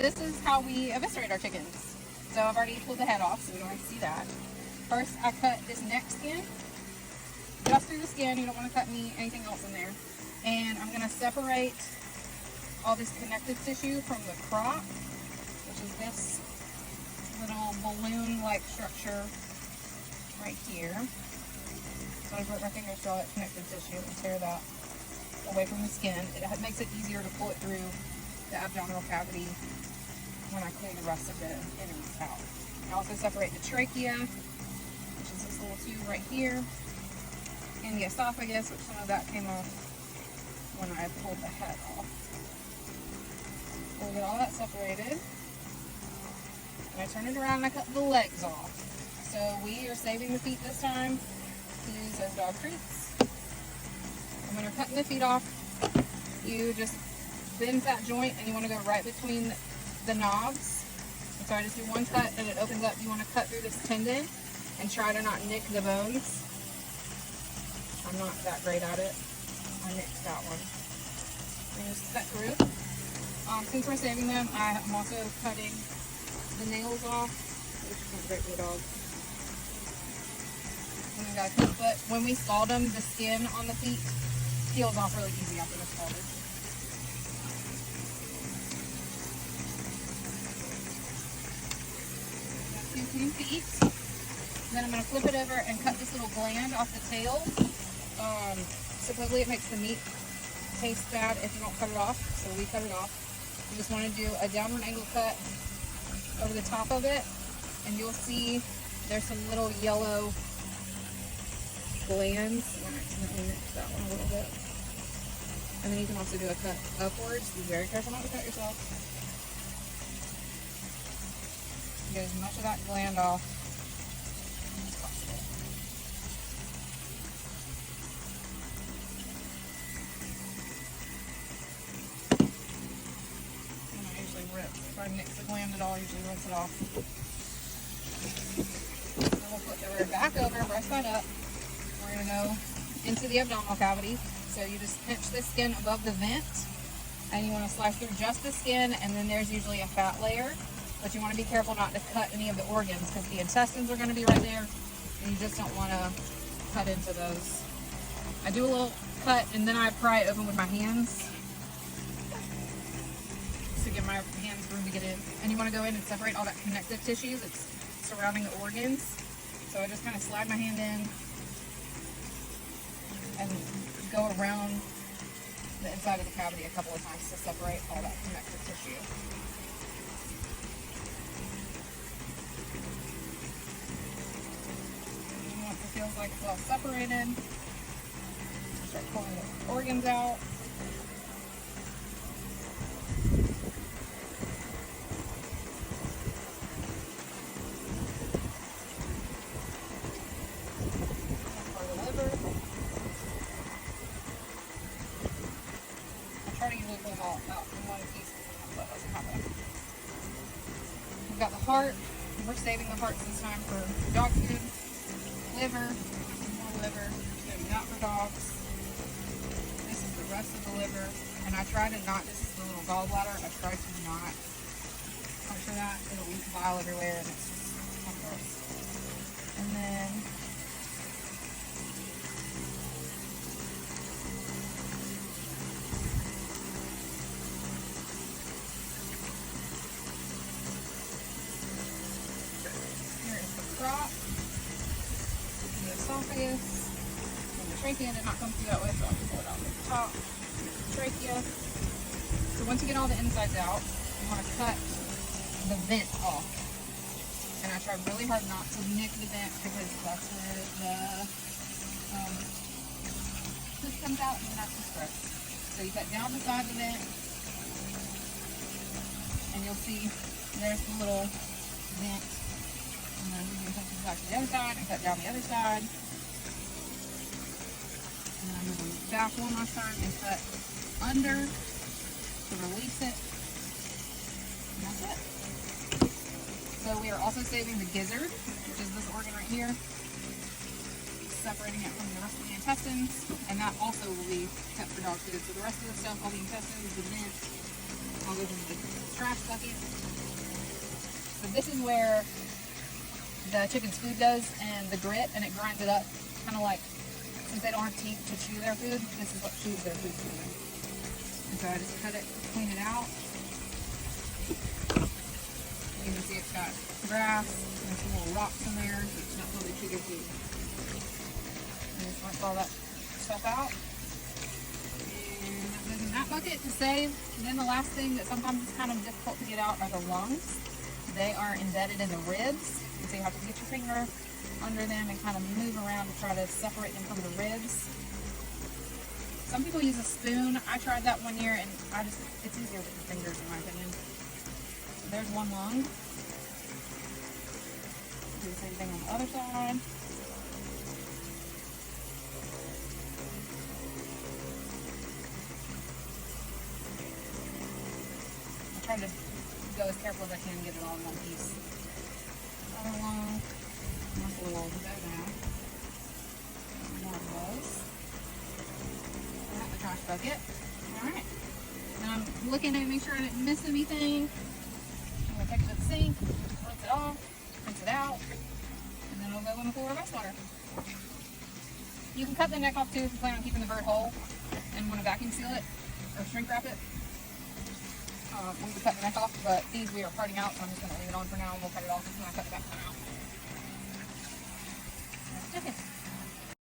This is how we eviscerate our chickens. So I've already pulled the head off, so we don't have to see that. First, I cut this neck skin, just through the skin. You don't want to cut anything else in there. And I'm going to separate all this connective tissue from the crop, which is this little balloon-like structure right here. So I put my fingers through all that connective tissue and tear that away from the skin. It makes it easier to pull it through the abdominal cavity when I clean the rest of the innards out. I also separate the trachea, which is this little tube right here, and the esophagus, which some of that came off when I pulled the head off. We'll get all that separated. And I turn it around and I cut the legs off. So we are saving the feet this time to use as dog treats. And when you're cutting the feet off, you just bend that joint and you want to go right between the knobs. And so I just do one cut and it opens up. You want to cut through this tendon and try to not nick the bones. I'm not that great at it. I nicked that one. And just cut through. Since we're saving them, I'm also cutting the nails off, which is not great for the dog. And then got a coat foot. When we scald them, the skin on the feet peels off really easy after they're scalded. Got 2 clean feet. Then I'm going to flip it over and cut this little gland off the tail. Supposedly it makes the meat taste bad if you don't cut it off, so we cut it off. You just want to do a downward angle cut over the top of it, and you'll see there's some little yellow glands. I accidentally mixed that one a little bit. And then you can also do a cut upwards. Be very careful not to cut yourself. Get as much of that gland off as possible. And I usually rip. If I mix the gland at all, I usually rinse it off. And we'll put the rear back over, brush that up. We're going to go into the abdominal cavity. So you just pinch the skin above the vent, and you want to slice through just the skin, and then there's usually a fat layer. But you want to be careful not to cut any of the organs, because the intestines are going to be right there, and you just don't want to cut into those. I do a little cut, and then I pry it open with my hands to give my hands room to get in. And you want to go in and separate all that connective tissue that's surrounding the organs. So I just kind of slide my hand in and go around the inside of the cavity a couple of times to separate all that connective tissue. And once it feels like it's well separated, start pulling the organs out. We've got the heart. We're saving the hearts this time for dog food. Liver, more liver. Saving that for dogs. This is the rest of the liver. And I try to not, this is the little gallbladder, I try to not puncture that. It'll leak bile everywhere and it's just gross. And then crop, the esophagus, and the trachea did not come through that way, so I'll just pull it out at the top. Trachea. So once you get all the insides out, you want to cut the vent off. And I try really hard not to nick the vent because that's where the poop comes out and that's the stress. So you cut down the side of the vent, and you'll see there's the little vent. And then we can come back to the other side and cut down the other side. And then I'm going to move back one last time and cut under to release it. And that's it. So we are also saving the gizzard, which is this organ right here. Separating it from the rest of the intestines. And that also will be kept for dog food. So the rest of the stuff, all the intestines, the vent, all goes into the trash bucket. So this is where the chicken's food goes, and the grit, and it grinds it up, kind of like, since they don't have teeth to chew their food, this is what chews their food for them. And so I just cut it, clean it out. You can see it's got grass and some little rocks in there, so it's not really chew their food. And just rinse all that stuff out. And that goes in that bucket to save. And then the last thing that sometimes is kind of difficult to get out are the lungs. They are embedded in the ribs. So you have to get your finger under them and kind of move around to try to separate them from the ribs. Some people use a spoon. I tried that one year, and it's easier with your fingers, in my opinion. So there's one lung. Do the same thing on the other side. I try to go as careful as I can to get it all in one piece. Other lung. That's a little bit now. More of those. Put that in the trash bucket. Alright. Now I'm looking to make sure I didn't miss anything. I'm going to take it to the sink, rinse it off, rinse it out, and then it'll go in the cooler of ice water. You can cut the neck off too if you plan on keeping the bird whole and want to vacuum seal it or shrink wrap it. We could cut the neck off, but these we are parting out, so I'm just going to leave it on for now, and we'll cut it off when I cut the back one out. That's chicken.